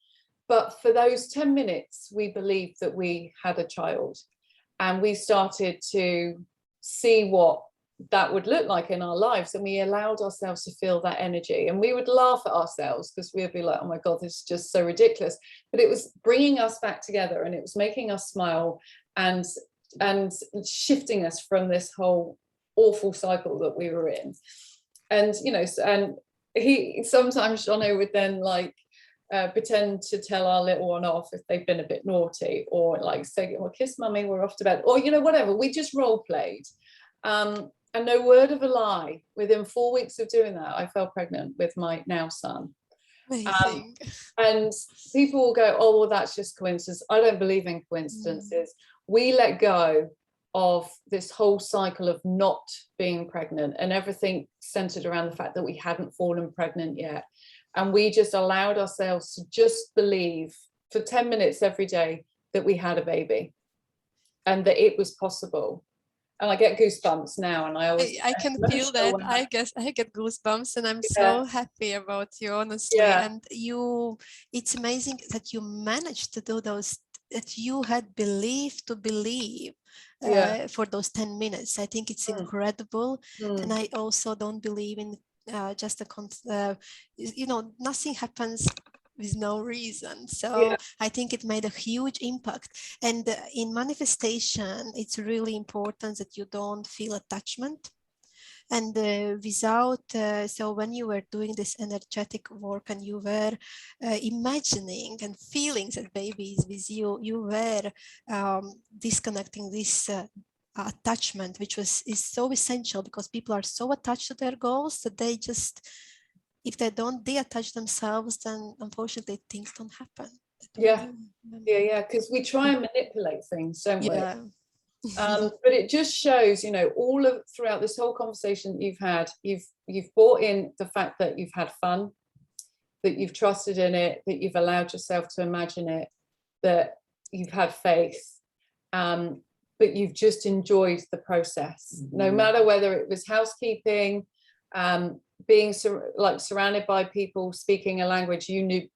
But for those 10 minutes, we believed that we had a child. And we started to see what that would look like in our lives, and we allowed ourselves to feel that energy, and we would laugh at ourselves because we'd be like, oh my god, this is just so ridiculous, but it was bringing us back together, and it was making us smile and shifting us from this whole awful cycle that we were in. And and he sometimes, Jono, would then like pretend to tell our little one off if they've been a bit naughty, or like say, well, kiss mummy, we're off to bed, or whatever. We just role played. And no word of a lie, within 4 weeks of doing that, I fell pregnant with my now son. Amazing. And people will go, oh, well, that's just coincidence. I don't believe in coincidences. We let go of this whole cycle of not being pregnant, and everything centered around the fact that we hadn't fallen pregnant yet. And we just allowed ourselves to just believe for 10 minutes every day that we had a baby and that it was possible. And I get goosebumps now, and I can feel that. I guess I get goosebumps, and I'm so happy about you, honestly. And it's amazing that you managed to do those, that you had belief to believe for those 10 minutes. I think it's incredible. And I also don't believe in just nothing happens with no reason. So I think it made a huge impact. And in manifestation, it's really important that you don't feel attachment. And so when you were doing this energetic work and you were imagining and feeling that baby is with you, you were disconnecting this attachment, which is so essential, because people are so attached to their goals that they just, if they don't detach themselves, then unfortunately things don't happen. Because we try and manipulate things, don't we? But it just shows, all of throughout this whole conversation that you've had, you've brought in the fact that you've had fun, that you've trusted in it, that you've allowed yourself to imagine it, that you've had faith, but you've just enjoyed the process, no matter whether it was housekeeping, being surrounded by people speaking a language you knew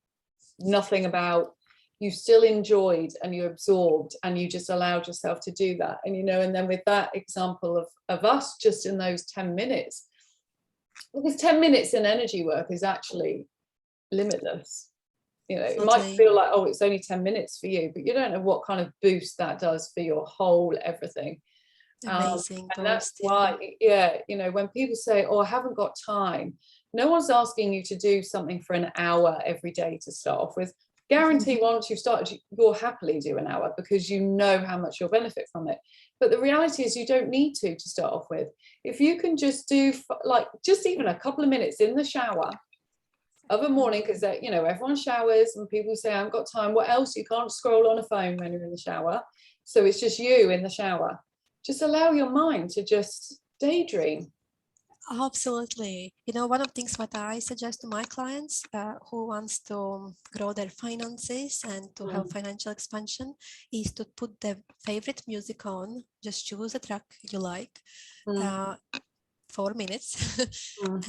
nothing about. You still enjoyed and you absorbed, and you just allowed yourself to do that. And and then with that example of us just in those 10 minutes, because 10 minutes in energy work is actually limitless. It might feel like, oh, it's only 10 minutes for you, but you don't know what kind of boost that does for your whole everything. Amazing. And that's why when people say, oh, I haven't got time, No one's asking you to do something for an hour every day to start off with. Guarantee once you've started, you'll happily do an hour because you know how much you'll benefit from it. But the reality is you don't need to start off with. If you can just do like just even a couple of minutes in the shower of a morning, because you know, everyone showers and people say, I haven't got time. What else? You can't scroll on a phone when you're in the shower. So it's just you in the shower. Just allow your mind to just daydream. Absolutely. You know, one of the things what I suggest to my clients who wants to grow their finances and to have financial expansion is to put their favorite music on. Just choose a track you like, 4 minutes,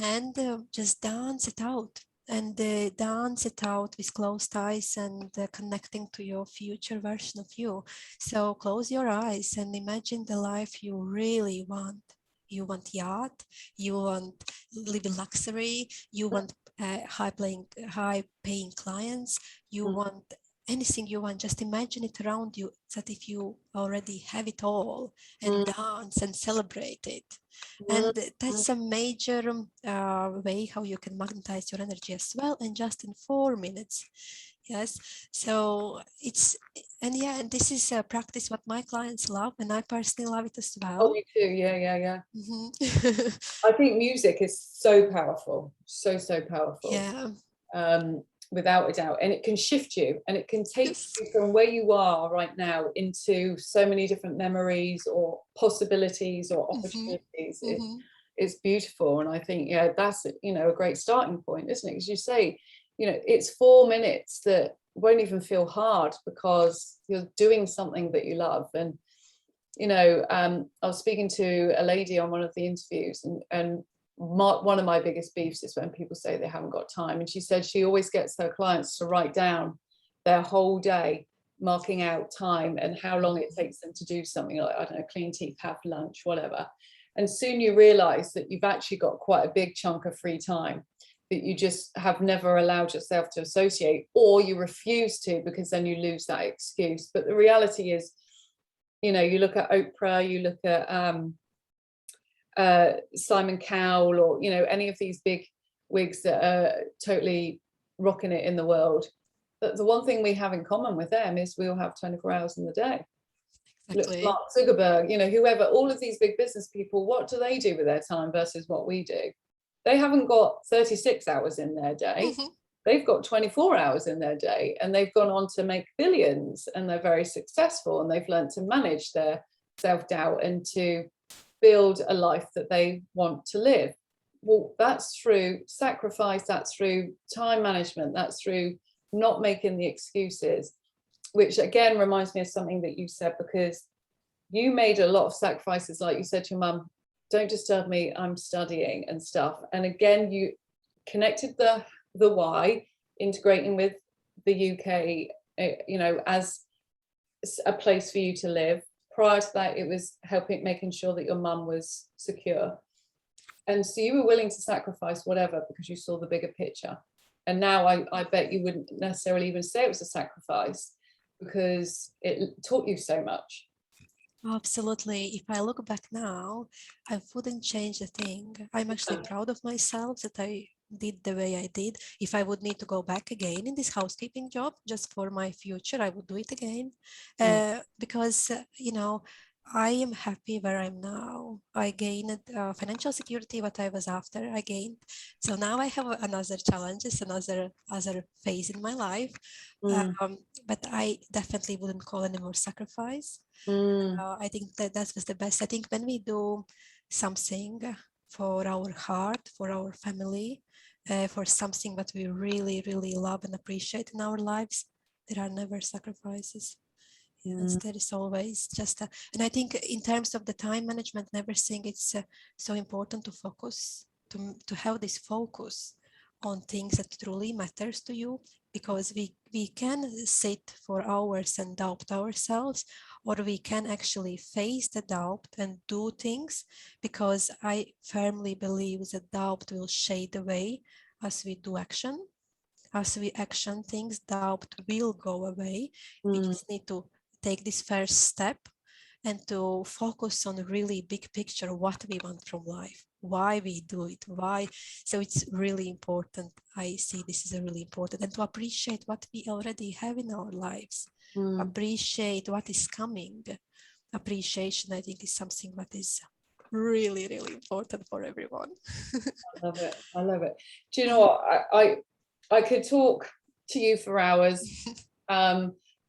and just dance it out. And dance it out with closed eyes and connecting to your future version of you. So close your eyes and imagine the life you really want. You want yacht, you want live in luxury, you want high paying clients, you want anything you want. Just imagine it around you, that if you already have it all, and dance and celebrate it. And that's a major way how you can magnetize your energy as well, and just in 4 minutes. Yes, so and this is a practice what my clients love, and I personally love it as well. Oh, me too. Yeah. I think music is so powerful, so powerful. Yeah. Without a doubt, and it can shift you, and it can take you from where you are right now into so many different memories or possibilities or opportunities. It's beautiful, and I think that's a great starting point, isn't it? As you say, it's 4 minutes that won't even feel hard because you're doing something that you love. And I was speaking to a lady on one of the interviews, and one of my biggest beefs is when people say they haven't got time. And she said she always gets her clients to write down their whole day, marking out time and how long it takes them to do something, like, I don't know, clean teeth, have lunch, whatever. And soon you realize that you've actually got quite a big chunk of free time that you just have never allowed yourself to associate, or you refuse to, because then you lose that excuse. But the reality is, you look at Oprah, you look at Simon Cowell, or any of these big wigs that are totally rocking it in the world. But the one thing we have in common with them is we all have 24 hours in the day. Exactly. Look, Mark Zuckerberg, whoever, all of these big business people, what do they do with their time versus what we do? They haven't got 36 hours in their day. They've got 24 hours in their day, and they've gone on to make billions, and they're very successful, and they've learned to manage their self-doubt and to build a life that they want to live. Well, that's through sacrifice, that's through time management, that's through not making the excuses, which again reminds me of something that you said, because you made a lot of sacrifices. Like you said to your mum, don't disturb me, I'm studying and stuff. And again, you connected the why, integrating with the UK, as a place for you to live. Prior to that, it was making sure that your mum was secure. And so you were willing to sacrifice whatever because you saw the bigger picture. And now I bet you wouldn't necessarily even say it was a sacrifice because it taught you so much. Absolutely. If I look back now, I wouldn't change a thing. I'm actually proud of myself that I did the way I did. If I would need to go back again in this housekeeping job just for my future, I would do it again. Because, I am happy where I'm now. I gained financial security, what I was after, I gained. So now I have another challenges, another phase in my life. But I definitely wouldn't call any more sacrifice. I think that was the best. I think when we do something for our heart, for our family, for something that we really, really love and appreciate in our lives, there are never sacrifices. Yes, there is always just and I think in terms of the time management and everything, it's so important to focus, to have this focus on things that truly matters to you, because we can sit for hours and doubt ourselves, or we can actually face the doubt and do things, because I firmly believe that doubt will shade away as we do action. As we action things, doubt will go away. We just need to take this first step and to focus on a really big picture, what we want from life, why we do it, why. So it's really important. I see this is a really important, and to appreciate what we already have in our lives, appreciate what is coming. Appreciation, I think, is something that is really, really important for everyone. I love it. I love it. Do you know what? I could talk to you for hours.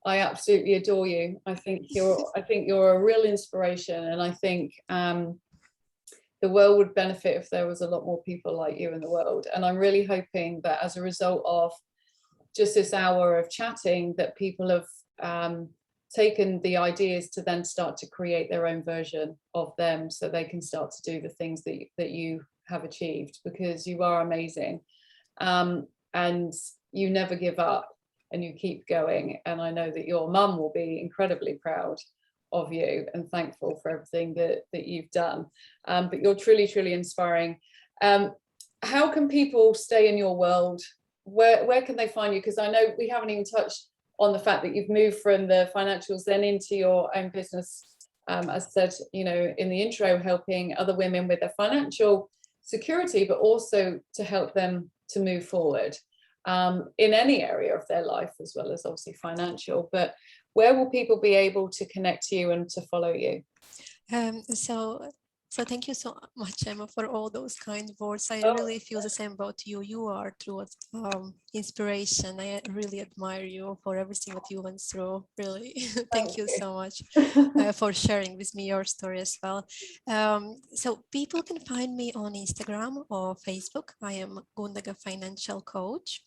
I absolutely adore you. I think you're a real inspiration, and I think the world would benefit if there was a lot more people like you in the world. And I'm really hoping that as a result of just this hour of chatting, that people have taken the ideas to then start to create their own version of them, so they can start to do the things that you have achieved, because you are amazing, and you never give up, and you keep going. And I know that your mum will be incredibly proud of you and thankful for everything that you've done. But you're truly, truly inspiring. How can people stay in your world? Where can they find you? Because I know we haven't even touched on the fact that you've moved from the financials then into your own business, as I said, you know, in the intro, helping other women with their financial security, but also to help them to move forward in any area of their life, as well as obviously financial. But where will people be able to connect to you and to follow you? So thank you so much, Emma, for all those kind words. I really feel the same about you. You are true inspiration. I really admire you for everything that you went through. Really, thank you so much for sharing with me your story as well. So people can find me on Instagram or Facebook. I am Gundega Financial Coach,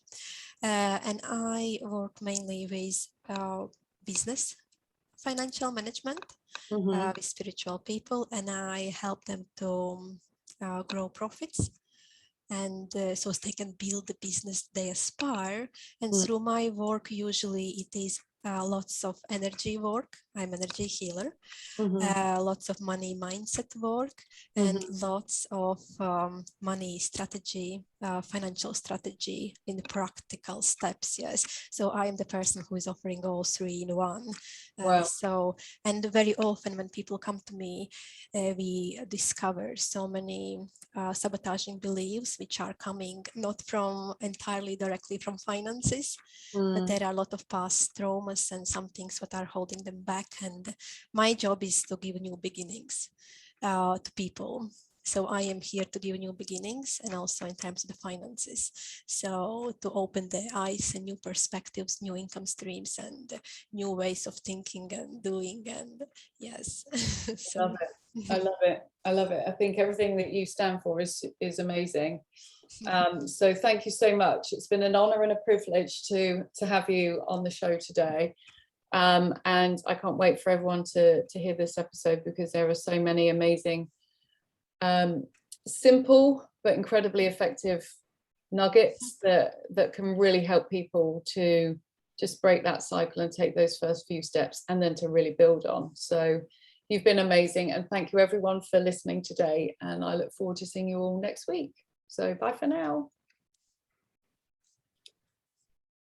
and I work mainly with business financial management with spiritual people, and I help them to grow profits, and so they can build the business they aspire. And through my work, usually it is lots of energy work. I'm energy healer. Lots of money mindset work, and lots of money strategy, financial strategy in the practical steps. Yes, so I am the person who is offering all three in one. Wow. So, and very often when people come to me, we discover so many sabotaging beliefs which are coming not from entirely directly from finances, but there are a lot of past traumas and some things that are holding them back. And my job is to give new beginnings to people. So I am here to give new beginnings, and also in terms of the finances. So to open the eyes and new perspectives, new income streams, and new ways of thinking and doing. And yes. So. Love it. I love it. I love it. I think everything that you stand for is amazing. So thank you so much. It's been an honor and a privilege to have you on the show today. And I can't wait for everyone to hear this episode, because there are so many amazing, simple but incredibly effective nuggets that can really help people to just break that cycle and take those first few steps, and then to really build on. So you've been amazing, and thank you everyone for listening today, and I look forward to seeing you all next week. So bye for now.